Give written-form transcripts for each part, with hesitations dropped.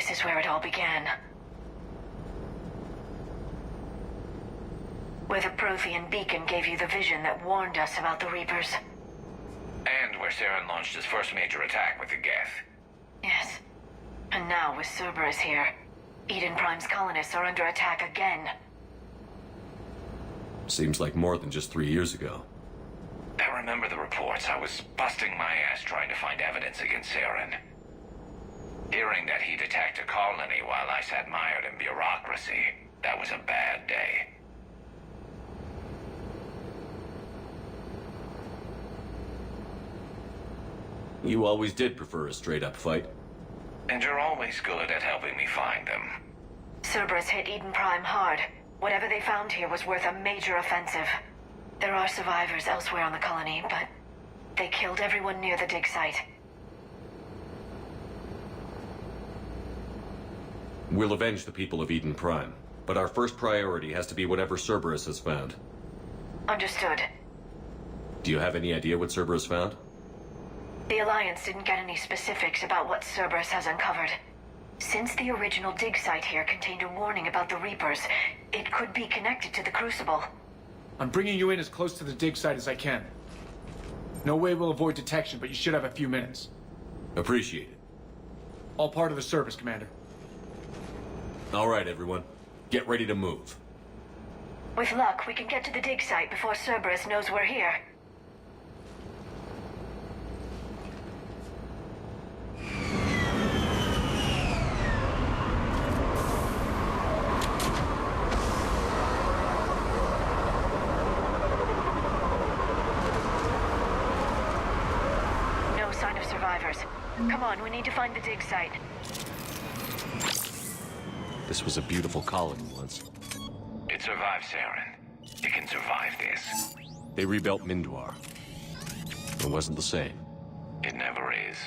this is where it all began. Where the Prothean beacon gave you the vision that warned us about the Reapers. And where Saren launched his first major attack with the Geth. Yes. And now with Cerberus here, Eden Prime's colonists are under attack again. Seems like more than just 3 years ago. I remember the reports. I was busting my ass trying to find evidence against Saren. Hearing that he'd attacked a colony while I sat mired in bureaucracy, that was a bad day. You always did prefer a straight-up fight. And you're always good at helping me find them. Cerberus hit Eden Prime hard. Whatever they found here was worth a major offensive. There are survivors elsewhere on the colony, but they killed everyone near the dig site. We'll avenge the people of Eden Prime, but our first priority has to be whatever Cerberus has found. Understood. Do you have any idea what Cerberus found? The Alliance didn't get any specifics about what Cerberus has uncovered. Since the original dig site here contained a warning about the Reapers, it could be connected to the Crucible. I'm bringing you in as close to the dig site as I can. No way we'll avoid detection, but you should have a few minutes. Appreciate it. All part of the service, Commander. All right, everyone. Get ready to move. With luck, we can get to the dig site before Cerberus knows we're here. No sign of survivors. Come on, we need to find the dig site. This was a beautiful colony once. It survived Saren. It can survive this. They rebuilt Mindwar. It wasn't the same. It never is.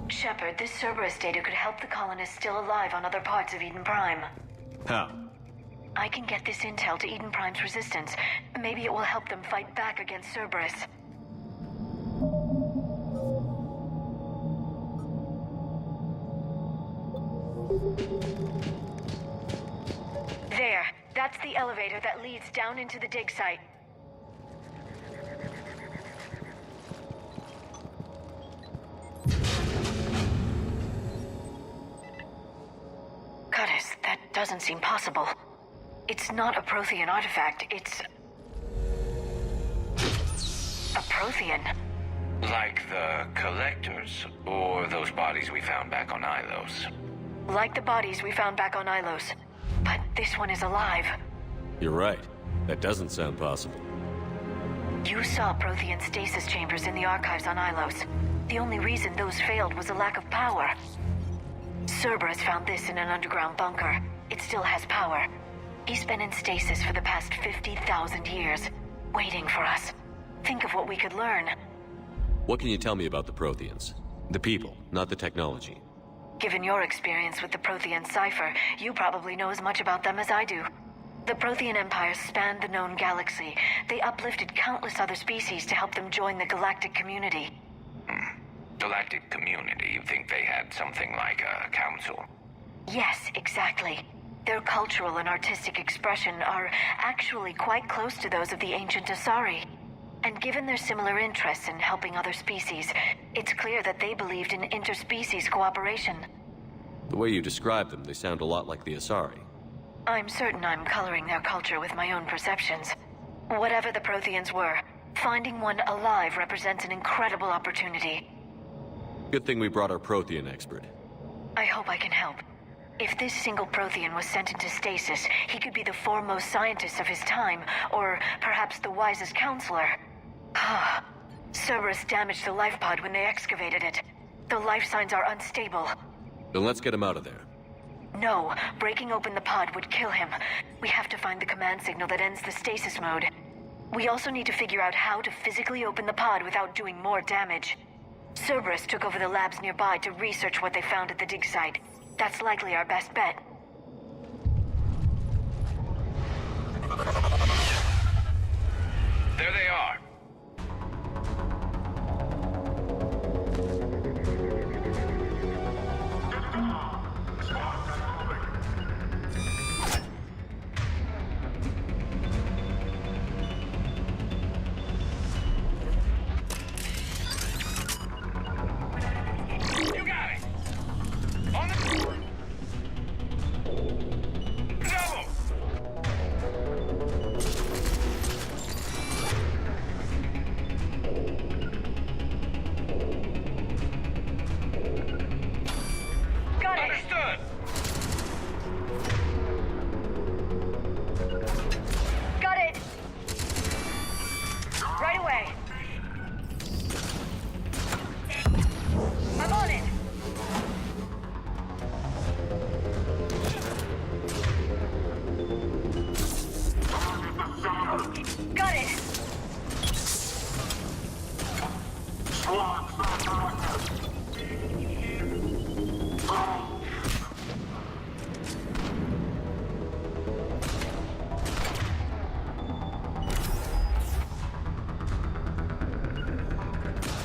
Shepard, this Cerberus data could help the colonists still alive on other parts of Eden Prime. How? I can get this intel to Eden Prime's resistance. Maybe it will help them fight back against Cerberus. There. That's the elevator that leads down into the dig site. That doesn't seem possible. It's not a Prothean artifact, it's... a Prothean. Like the Collectors, or those bodies we found back on Ilos. Like the bodies we found back on Ilos. But this one is alive. You're right. That doesn't sound possible. You saw Prothean stasis chambers in the archives on Ilos. The only reason those failed was a lack of power. Cerberus found this in an underground bunker. It still has power. He's been in stasis for the past 50,000 years, waiting for us. Think of what we could learn. What can you tell me about the Protheans? The people, not the technology. Given your experience with the Prothean cipher, you probably know as much about them as I do. The Prothean Empire spanned the known galaxy. They uplifted countless other species to help them join the galactic community. Galactic community? You think they had something like a council? Yes, exactly. Their cultural and artistic expression are actually quite close to those of the ancient Asari. And given their similar interests in helping other species, it's clear that they believed in interspecies cooperation. The way you describe them, they sound a lot like the Asari. I'm certain I'm coloring their culture with my own perceptions. Whatever the Protheans were, finding one alive represents an incredible opportunity. Good thing we brought our Prothean expert. I hope I can help. If this single Prothean was sent into stasis, he could be the foremost scientist of his time, or perhaps the wisest counselor. Cerberus damaged the life pod when they excavated it. The life signs are unstable. Then let's get him out of there. No, breaking open the pod would kill him. We have to find the command signal that ends the stasis mode. We also need to figure out how to physically open the pod without doing more damage. Cerberus took over the labs nearby to research what they found at the dig site. That's likely our best bet. There they are. You got it. On the... Double. Got it! Understood. Got it! Right away. I'm on it! Got it!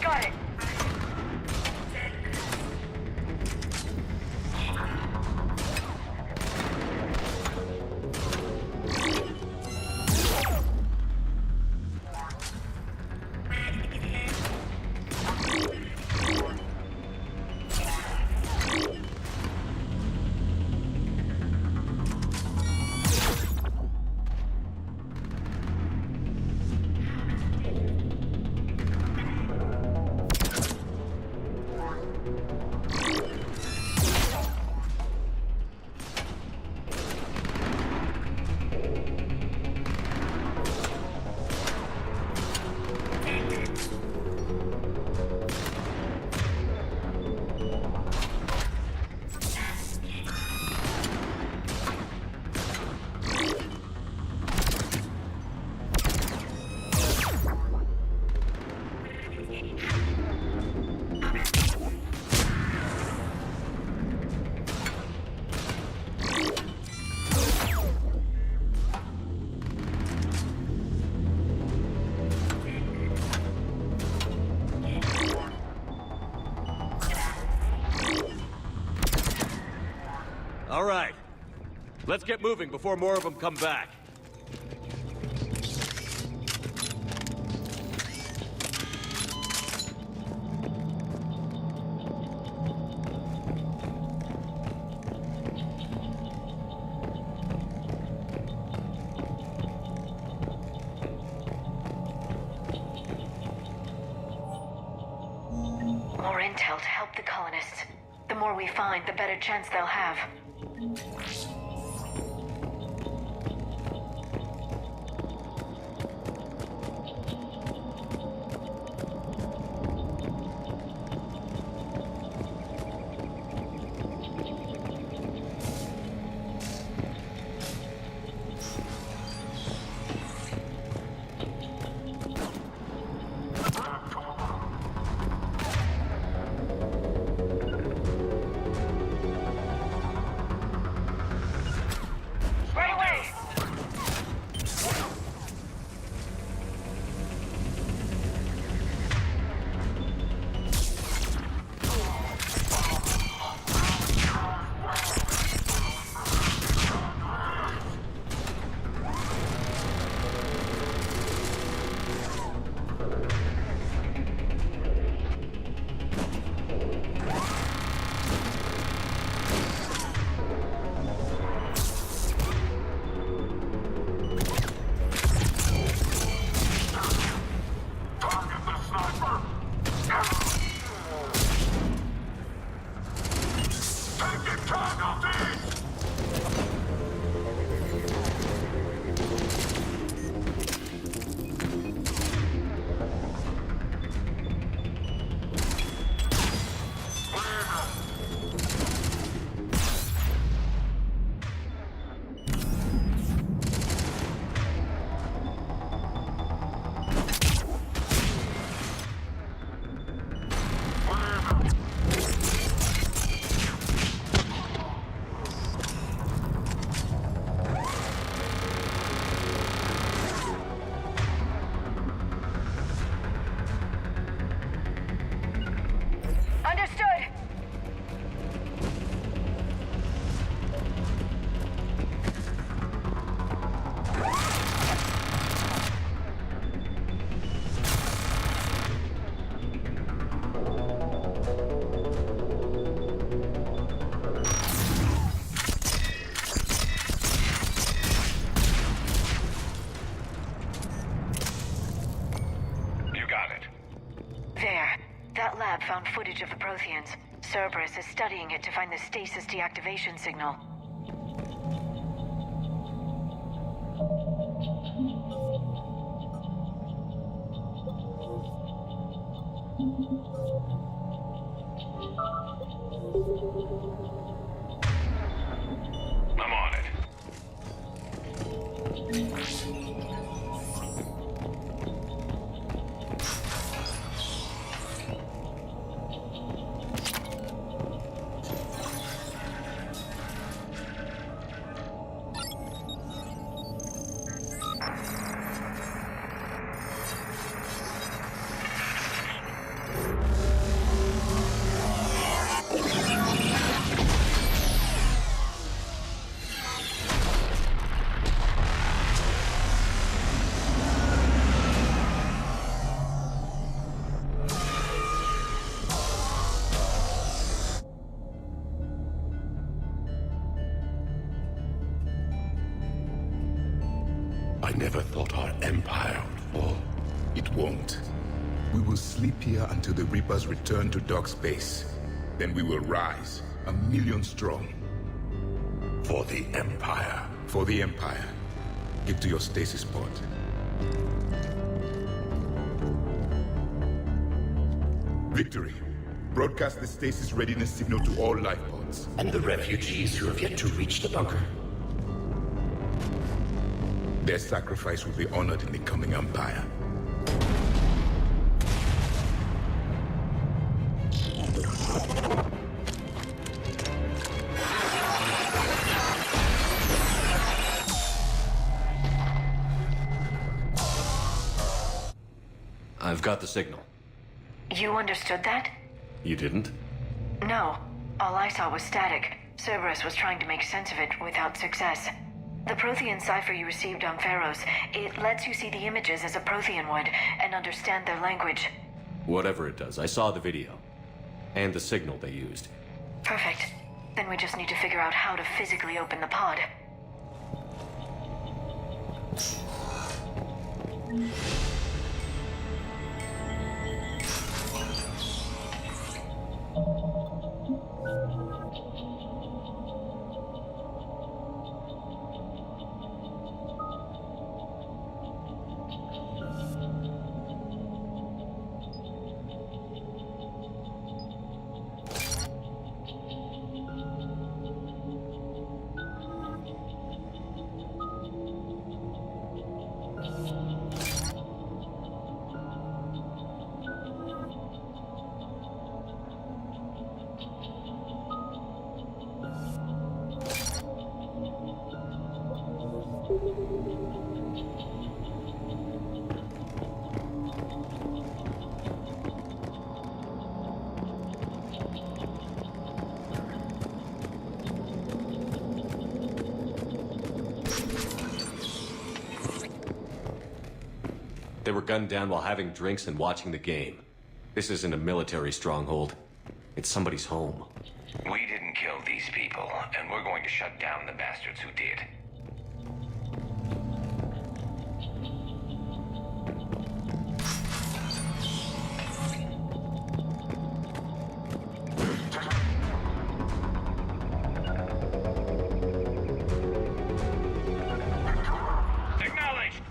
Got it! All right. Let's get moving before more of them come back. More intel to help the colonists. The more we find, the better chance they'll have. There. That lab found footage of the Protheans. Cerberus is studying it to find the stasis deactivation signal. I'm on it. I never thought our empire would fall. It won't. We will sleep here until the Reapers return to dark space. Then we will rise, 1,000,000 strong. For the Empire. For the Empire. Get to your stasis pod. Victory. Broadcast the stasis readiness signal to all life pods. And the refugees who have yet to reach the bunker. Their sacrifice will be honored in the coming Empire. I've got the signal. You understood that? You didn't? No. All I saw was static. Cerberus was trying to make sense of it without success. The Prothean cipher you received on Pharaohs, it lets you see the images as a Prothean would and understand their language. Whatever it does, I saw the video. And the signal they used. Perfect. Then we just need to figure out how to physically open the pod. They were gunned down while having drinks and watching the game. This isn't a military stronghold. It's somebody's home. We didn't kill these people, and we're going to shut down the bastards who did. Acknowledged!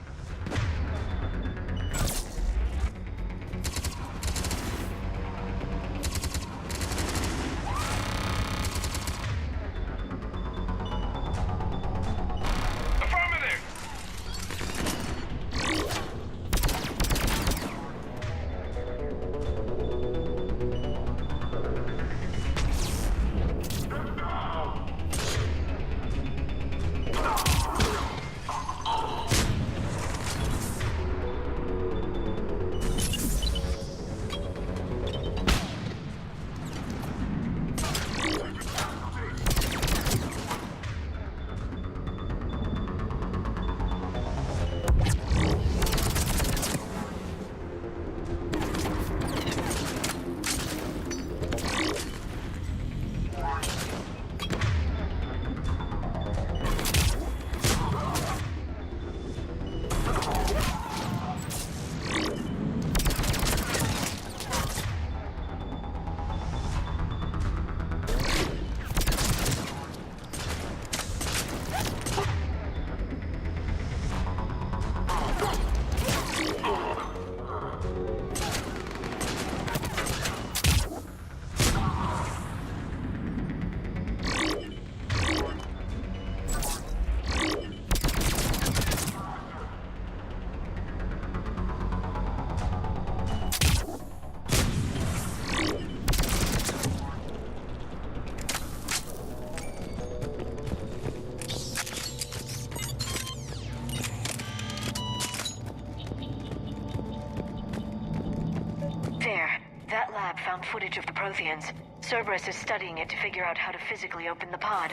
That lab found footage of the Protheans. Cerberus is studying it to figure out how to physically open the pod.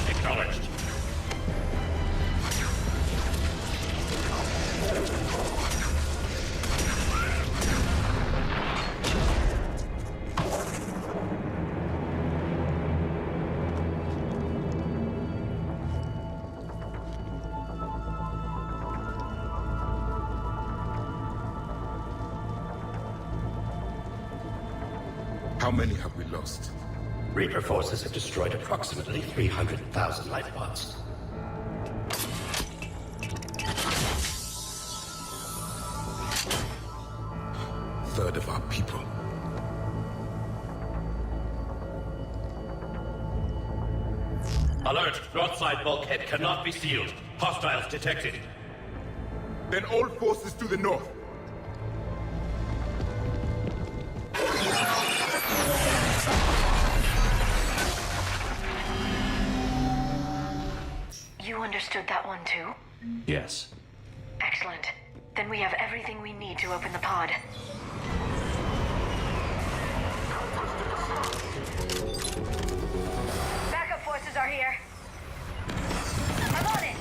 Acknowledged. How many have we lost? Reaper forces have destroyed approximately 300,000 life pods. Third of our people. Alert! North side bulkhead cannot be sealed. Hostiles detected. Then all forces to the north. You understood that one too? Yes. Excellent. Then we have everything we need to open the pod. Backup forces are here. I'm on it!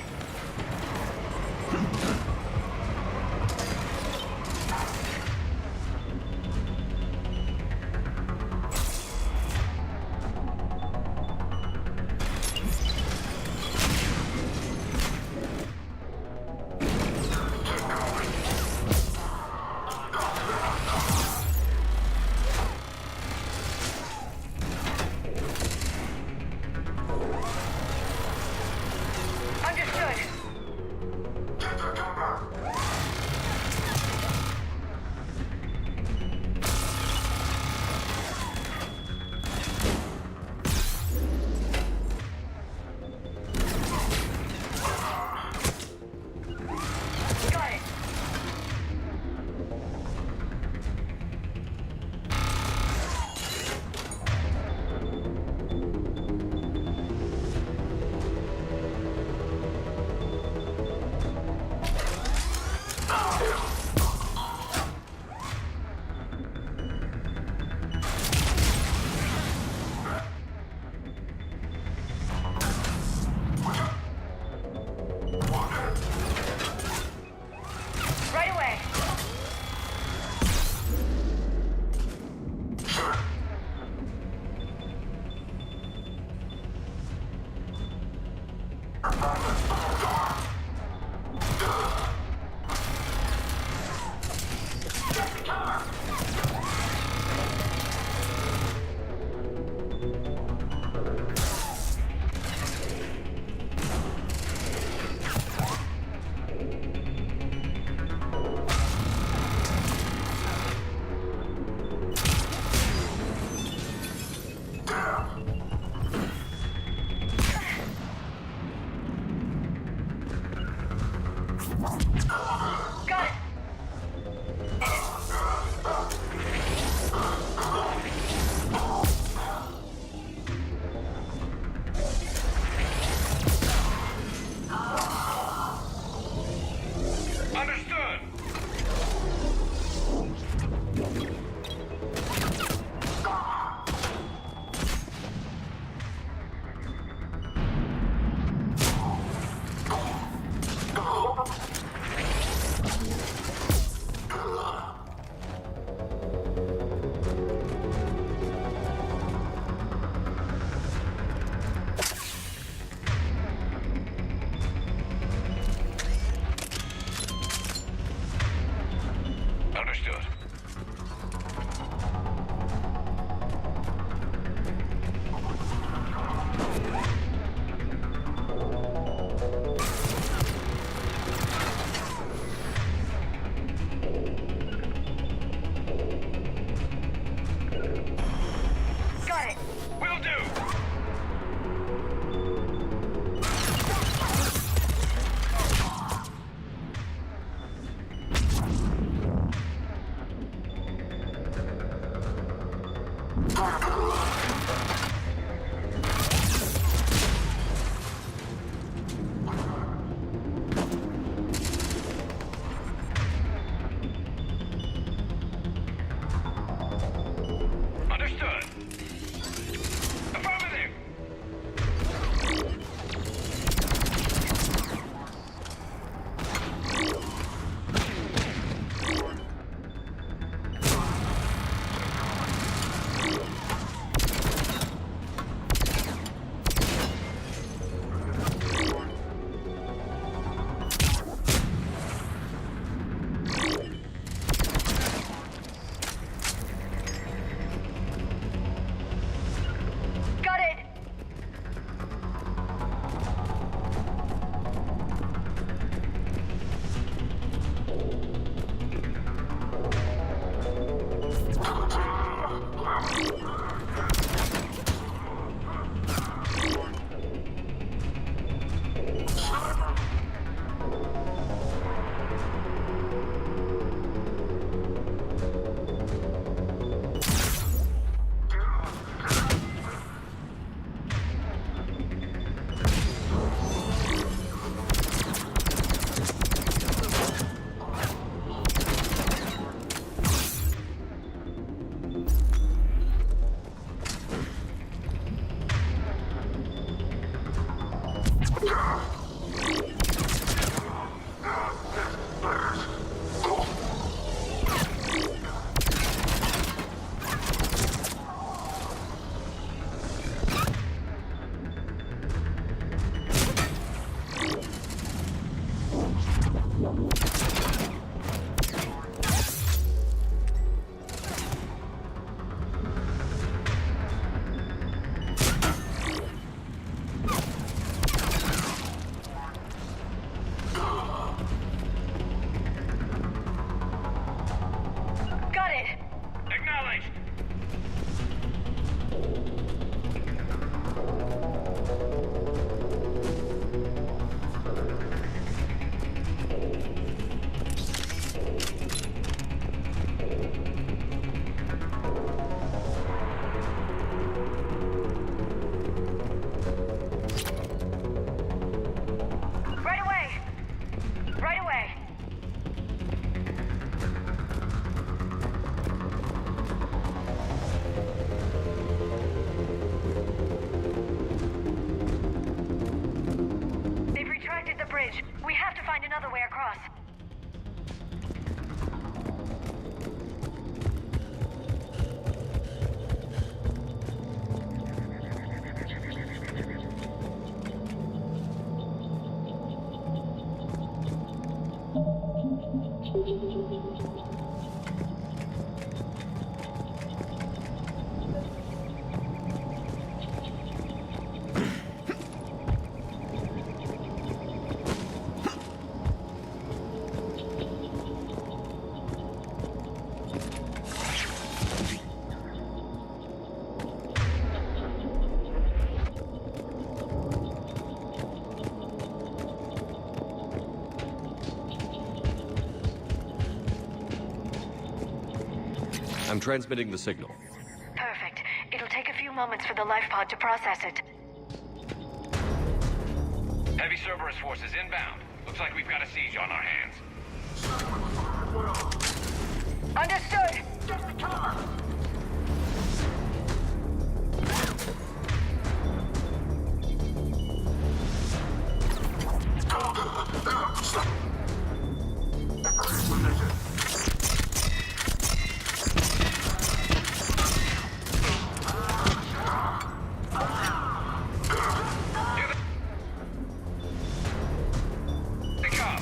Understood. Got it. Will do! Understood. Affirmative. Got it. Got it. Acknowledged. Right away. Right away. They've retracted the bridge. We have to find another way across. I'm transmitting the signal. Perfect. It'll take a few moments for the life pod to process it. Heavy Cerberus forces inbound. Looks like we've got a siege on our hands. Understood. They come.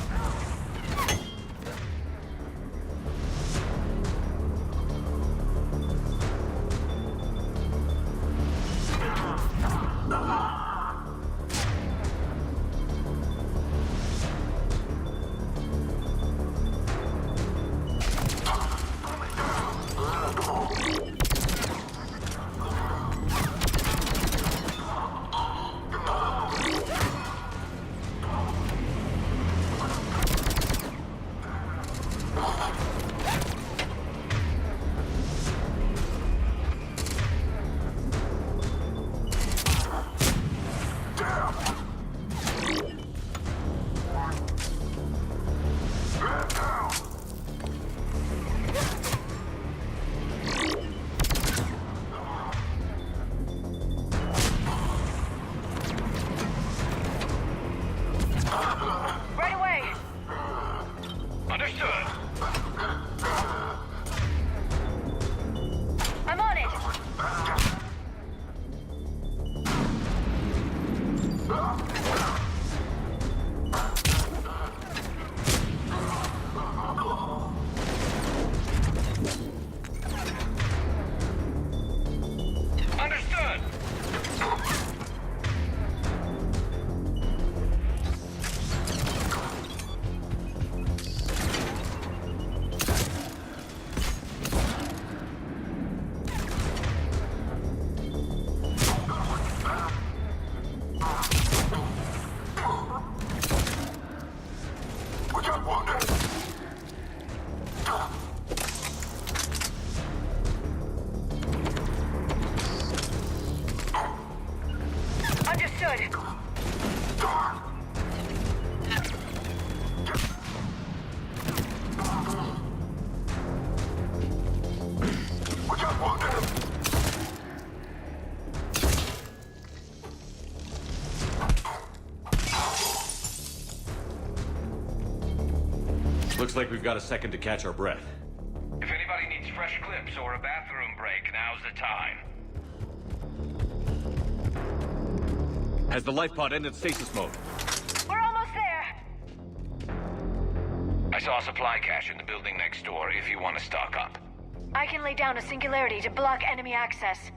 Looks like we've got a second to catch our breath. If anybody needs fresh clips or a bathroom break, now's the time. Has the life pod ended stasis mode? We're almost there! I saw a supply cache in the building next door if you want to stock up. I can lay down a singularity to block enemy access.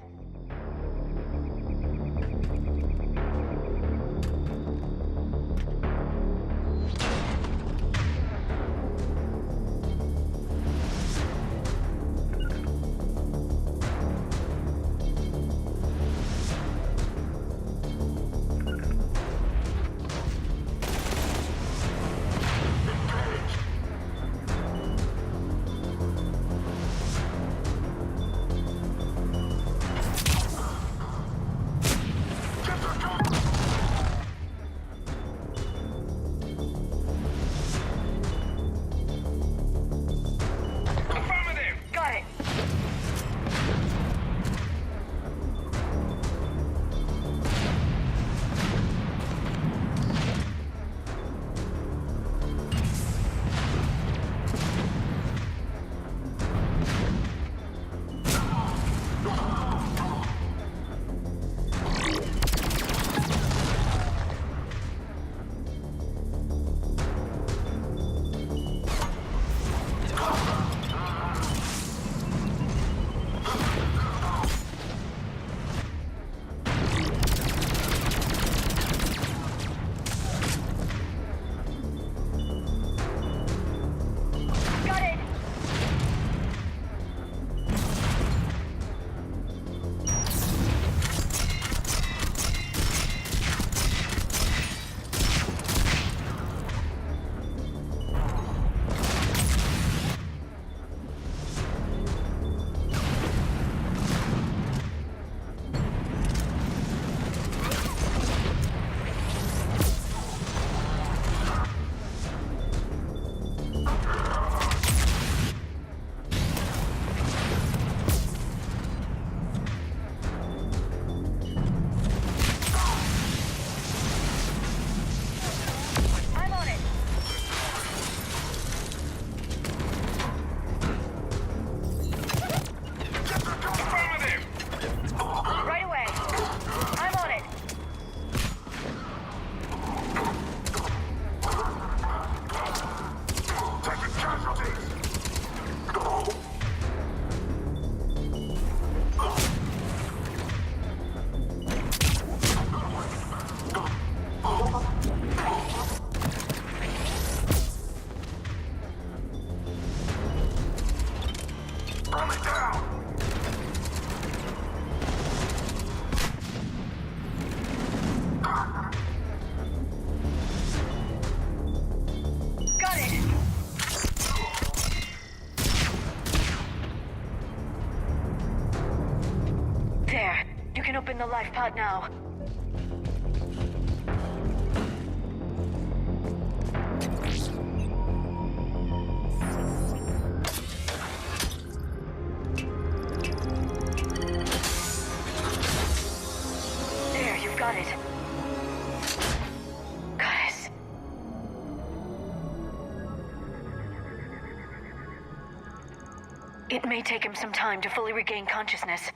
Got it. Got it. I'm on it. Right away. I'm on it. Got it. There. You can open the life pod now. There, you've got it. Goddess. It may take him some time to fully regain consciousness.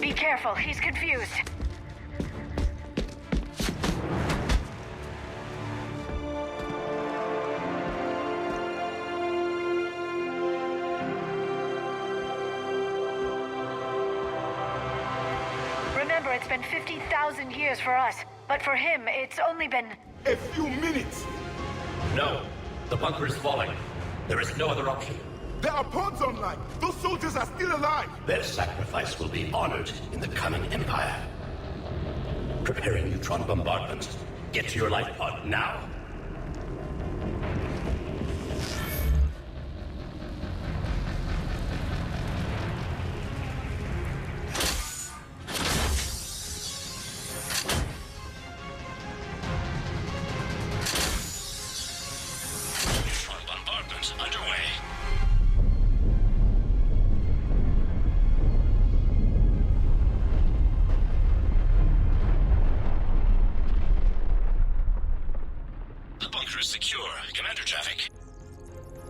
Be careful, he's confused. Remember, it's been 50,000 years for us, but for him, it's only been... A few minutes! No. The bunker is falling. There is no other option. There are pods online! Those soldiers are still alive! Their sacrifice will be honored in the coming Empire. Preparing neutron bombardment. Get to your life pod now.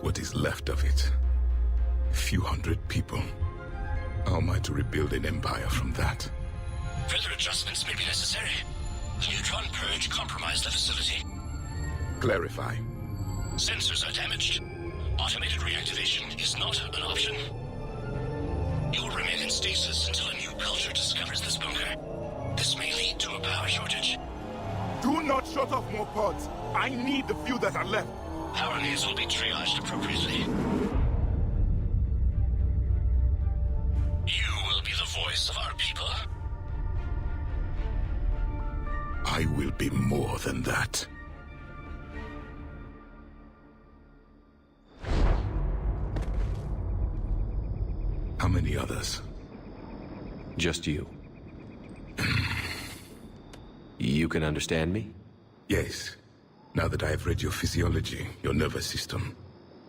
what is left of it. A few hundred people. How am I to rebuild an empire from that? Further adjustments may be necessary. The neutron purge compromised the facility. Clarify. Sensors are damaged. Automated reactivation is not an option. You'll remain in stasis until a new culture discovers this bunker. This may lead to a power shortage. Do not shut off more pods. I need the few that are left. Power needs will be triaged appropriately. You will be the voice of our people. I will be more than that. How many others? Just you. You can understand me? Yes. Now that I have read your physiology, your nervous system,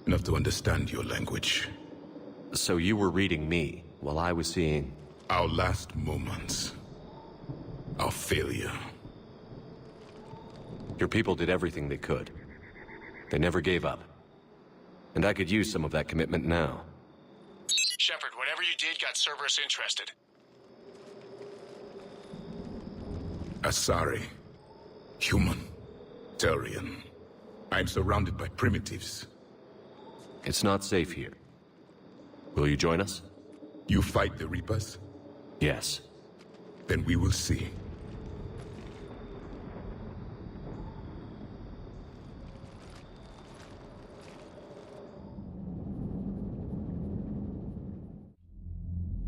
enough to understand your language. So you were reading me, while I was seeing... Our last moments. Our failure. Your people did everything they could. They never gave up. And I could use some of that commitment now. Shepard, whatever you did got Cerberus interested. Asari. Human. Turian. I'm surrounded by primitives. It's not safe here. Will you join us? You fight the Reapers? Yes. Then we will see.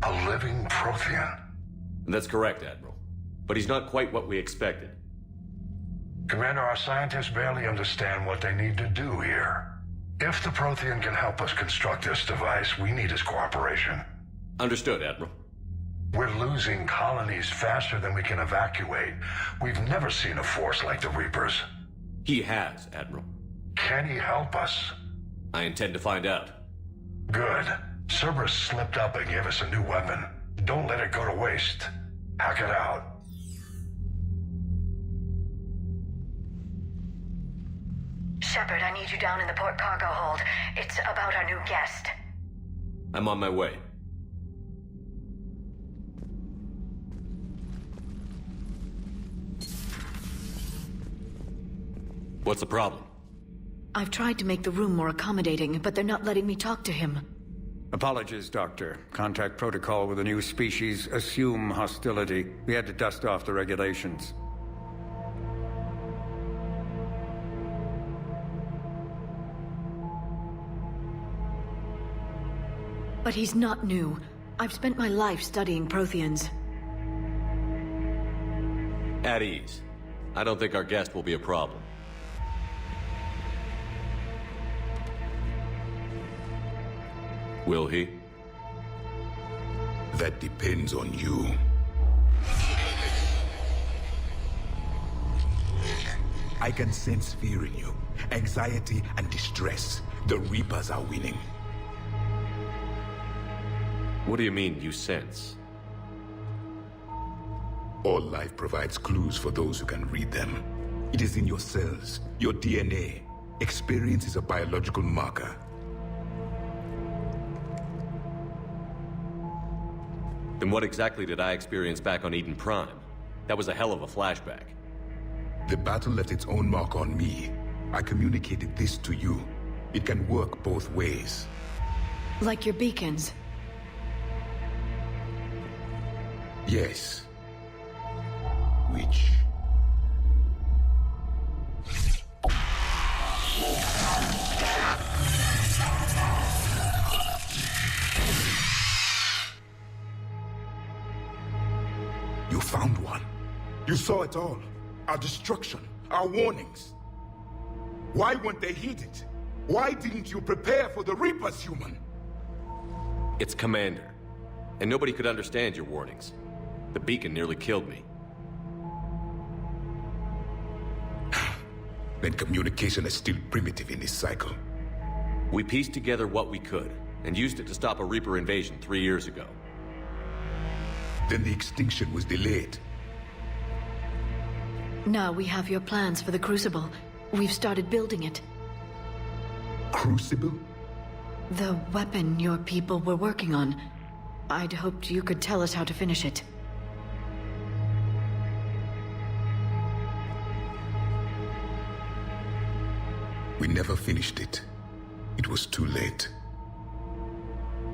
A living Prothean? That's correct, Admiral. But he's not quite what we expected. Commander, our scientists barely understand what they need to do here. If the Prothean can help us construct this device, we need his cooperation. Understood, Admiral. We're losing colonies faster than we can evacuate. We've never seen a force like the Reapers. He has, Admiral. Can he help us? I intend to find out. Good. Cerberus slipped up and gave us a new weapon. Don't let it go to waste. Hack it out. Shepard, I need you down in the port cargo hold. It's about our new guest. I'm on my way. What's the problem? I've tried to make the room more accommodating, but they're not letting me talk to him. Apologies, Doctor. Contact protocol with a new species. Assume hostility. We had to dust off the regulations. But he's not new. I've spent my life studying Protheans. At ease. I don't think our guest will be a problem. Will he? That depends on you. I can sense fear in you. Anxiety and distress. The Reapers are winning. What do you mean, you sense? All life provides clues for those who can read them. It is in your cells, your DNA. Experience is a biological marker. Then what exactly did I experience back on Eden Prime? That was a hell of a flashback. The battle left its own mark on me. I communicated this to you. It can work both ways. Like your beacons. Yes. Which? You found one. You saw it all. Our destruction, our warnings. Why weren't they heeded? Why didn't you prepare for the Reapers, human? It's Commander. And nobody could understand your warnings. The beacon nearly killed me. Then communication is still primitive in this cycle. We pieced together what we could, and used it to stop a Reaper invasion 3 years ago. Then the extinction was delayed. Now we have your plans for the Crucible. We've started building it. Crucible? The weapon your people were working on. I'd hoped you could tell us how to finish it. We never finished it. It was too late.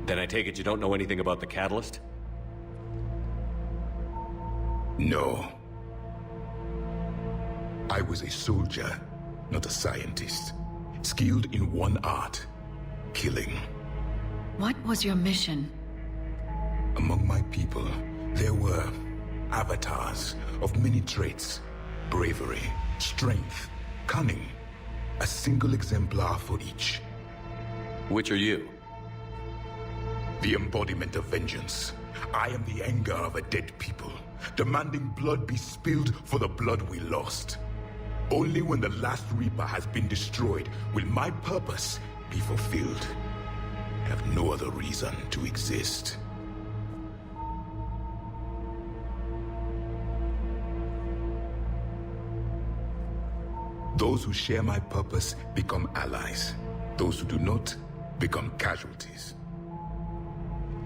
Then I take it you don't know anything about the catalyst? No. I was a soldier, not a scientist. Skilled in one art: killing. What was your mission? Among my people, there were avatars of many traits: bravery, strength, cunning. A single exemplar for each. Which are you? The embodiment of vengeance. I am the anger of a dead people, demanding blood be spilled for the blood we lost. Only when the last Reaper has been destroyed will my purpose be fulfilled. I have no other reason to exist. Those who share my purpose become allies. Those who do not become casualties.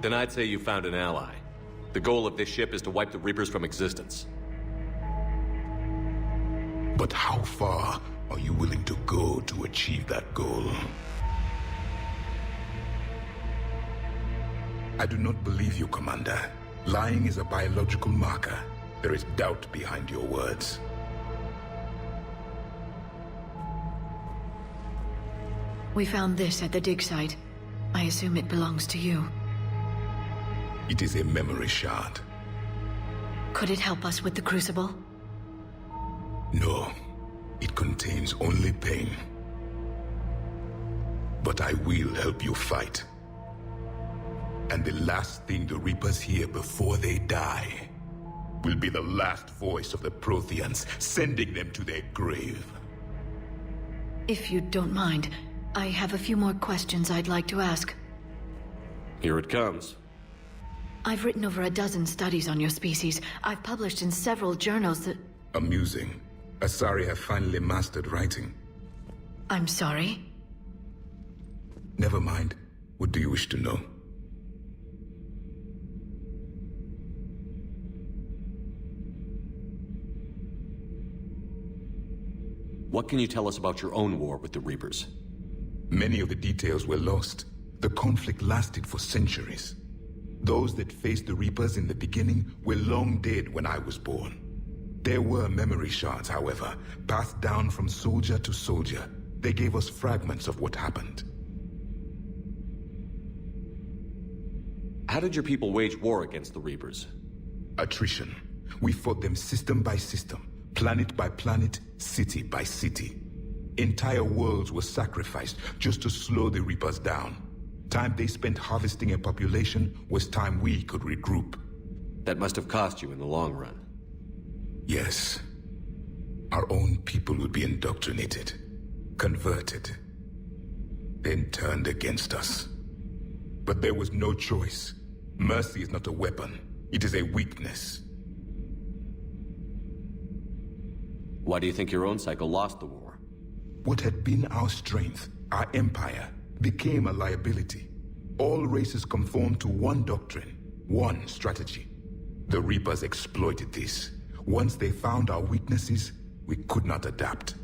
Then I'd say you found an ally. The goal of this ship is to wipe the Reapers from existence. But how far are you willing to go to achieve that goal? I do not believe you, Commander. Lying is a biological marker. There is doubt behind your words. We found this at the dig site. I assume it belongs to you. It is a memory shard. Could it help us with the Crucible? No. It contains only pain. But I will help you fight. And the last thing the Reapers hear before they die will be the last voice of the Protheans, sending them to their grave. If you don't mind, I have a few more questions I'd like to ask. Here it comes. I've written over a dozen studies on your species. I've published in several journals that... Amusing. Asari have finally mastered writing. I'm sorry? Never mind. What do you wish to know? What can you tell us about your own war with the Reapers? Many of the details were lost. The conflict lasted for centuries. Those that faced the Reapers in the beginning were long dead when I was born. There were memory shards, however, passed down from soldier to soldier. They gave us fragments of what happened. How did your people wage war against the Reapers? Attrition. We fought them system by system, planet by planet, city by city. Entire worlds were sacrificed just to slow the Reapers down. Time they spent harvesting a population was time we could regroup. That must have cost you in the long run. Yes. Our own people would be indoctrinated, converted, then turned against us. But there was no choice. Mercy is not a weapon. It is a weakness. Why do you think your own cycle lost the war? What had been our strength, our empire, became a liability. All races conformed to one doctrine, one strategy. The Reapers exploited this. Once they found our weaknesses, we could not adapt.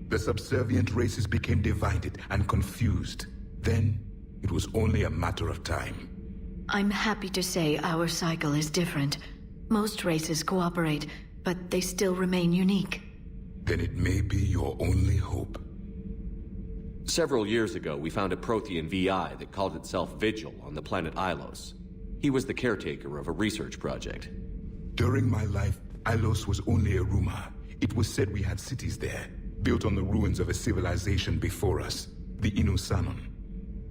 The subservient races became divided and confused. Then, it was only a matter of time. I'm happy to say our cycle is different. Most races cooperate, but they still remain unique. Then it may be your only hope. Several years ago, we found a Prothean VI that called itself Vigil on the planet Ilos. He was the caretaker of a research project. During my life, Ilos was only a rumor. It was said we had cities there, built on the ruins of a civilization before us, the Inusanon.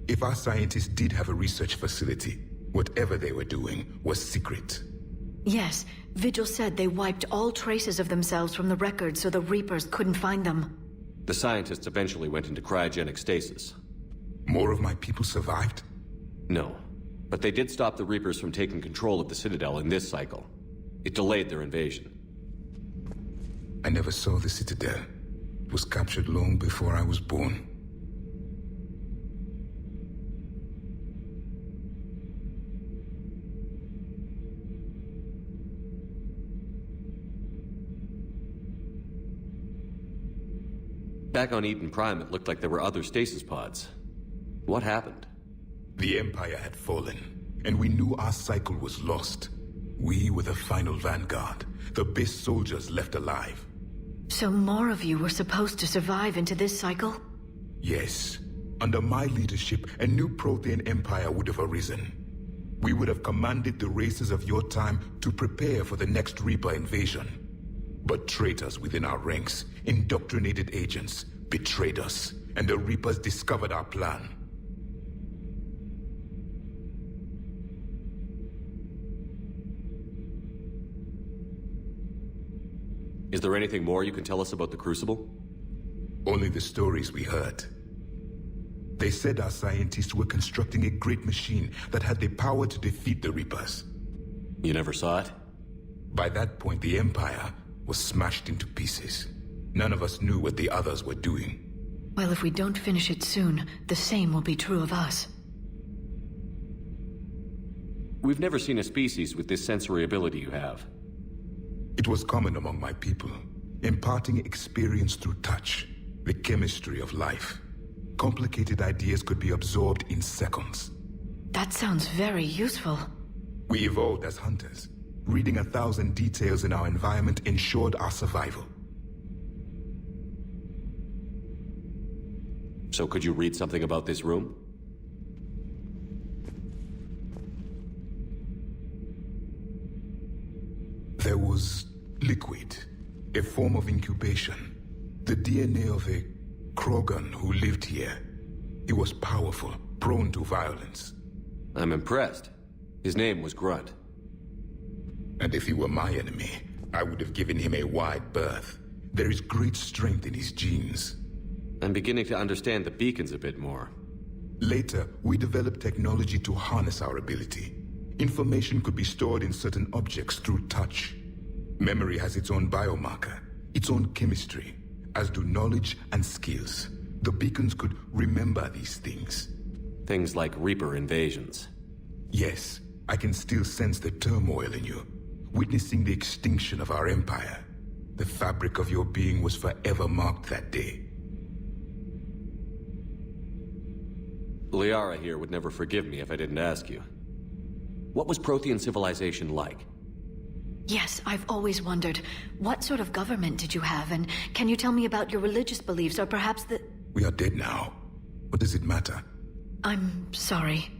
If our scientists did have a research facility, whatever they were doing was secret. Yes, Vigil said they wiped all traces of themselves from the records so the Reapers couldn't find them. The scientists eventually went into cryogenic stasis. More of my people survived? No, but they did stop the Reapers from taking control of the Citadel in this cycle. It delayed their invasion. I never saw the Citadel. It was captured long before I was born. Back on Eden Prime, it looked like there were other stasis pods. What happened? The Empire had fallen, and we knew our cycle was lost. We were the final vanguard, the best soldiers left alive. So more of you were supposed to survive into this cycle? Yes. Under my leadership, a new Prothean empire would have arisen. We would have commanded the races of your time to prepare for the next Reaper invasion. But traitors within our ranks, indoctrinated agents, betrayed us, and the Reapers discovered our plan. Is there anything more you can tell us about the Crucible? Only the stories we heard. They said our scientists were constructing a great machine that had the power to defeat the Reapers. You never saw it? By that point, the Empire was smashed into pieces. None of us knew what the others were doing. Well, if we don't finish it soon, the same will be true of us. We've never seen a species with this sensory ability you have. It was common among my people, imparting experience through touch, the chemistry of life. Complicated ideas could be absorbed in seconds. That sounds very useful. We evolved as hunters. Reading 1,000 details in our environment ensured our survival. So could you read something about this room? There was liquid, a form of incubation. The DNA of a Krogan who lived here. He was powerful, prone to violence. I'm impressed. His name was Grunt. And if he were my enemy, I would have given him a wide berth. There is great strength in his genes. I'm beginning to understand the beacons a bit more. Later, we developed technology to harness our ability. Information could be stored in certain objects through touch. Memory has its own biomarker, its own chemistry, as do knowledge and skills. The beacons could remember these things. Things like Reaper invasions. Yes, I can still sense the turmoil in you, witnessing the extinction of our empire. The fabric of your being was forever marked that day. Liara here would never forgive me if I didn't ask you. What was Prothean civilization like? Yes, I've always wondered, what sort of government did you have, and can you tell me about your religious beliefs, or perhaps the... We are dead now. What does it matter? I'm sorry.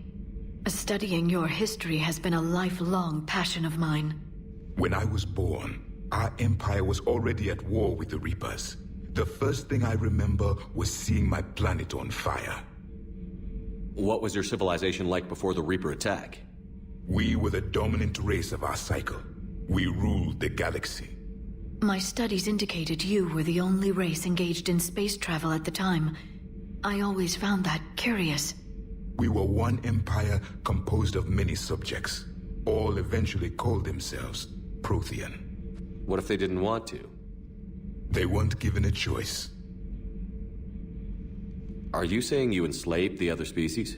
Studying your history has been a lifelong passion of mine. When I was born, our empire was already at war with the Reapers. The first thing I remember was seeing my planet on fire. What was your civilization like before the Reaper attack? We were the dominant race of our cycle. We ruled the galaxy. My studies indicated you were the only race engaged in space travel at the time. I always found that curious. We were one empire composed of many subjects. All eventually called themselves Prothean. What if they didn't want to? They weren't given a choice. Are you saying you enslaved the other species?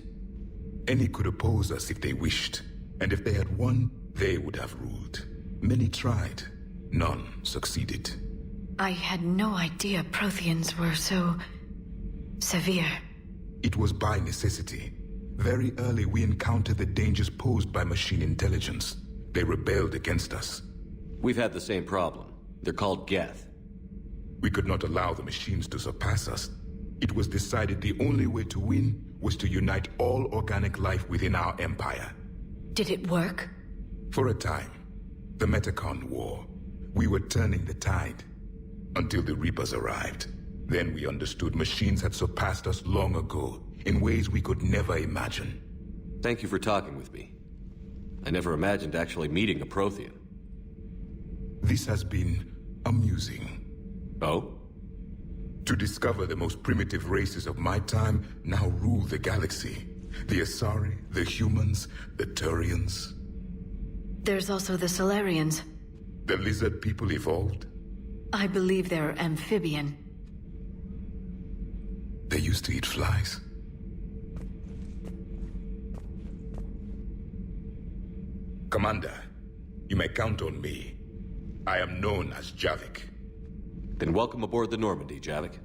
Any could oppose us if they wished. And if they had won, they would have ruled. Many tried. None succeeded. I had no idea Protheans were so... severe. It was by necessity. Very early we encountered the dangers posed by machine intelligence. They rebelled against us. We've had the same problem. They're called Geth. We could not allow the machines to surpass us. It was decided the only way to win was to unite all organic life within our empire. Did it work? For a time. The Metacon War. We were turning the tide. Until the Reapers arrived. Then we understood machines had surpassed us long ago, in ways we could never imagine. Thank you for talking with me. I never imagined actually meeting a Prothean. This has been amusing. Oh? To discover the most primitive races of my time now rule the galaxy. The Asari, the humans, the Turians. There's also the Solarians. The lizard people evolved? I believe they're amphibian. They used to eat flies. Commander, you may count on me. I am known as Javik. Then welcome aboard the Normandy, Javik.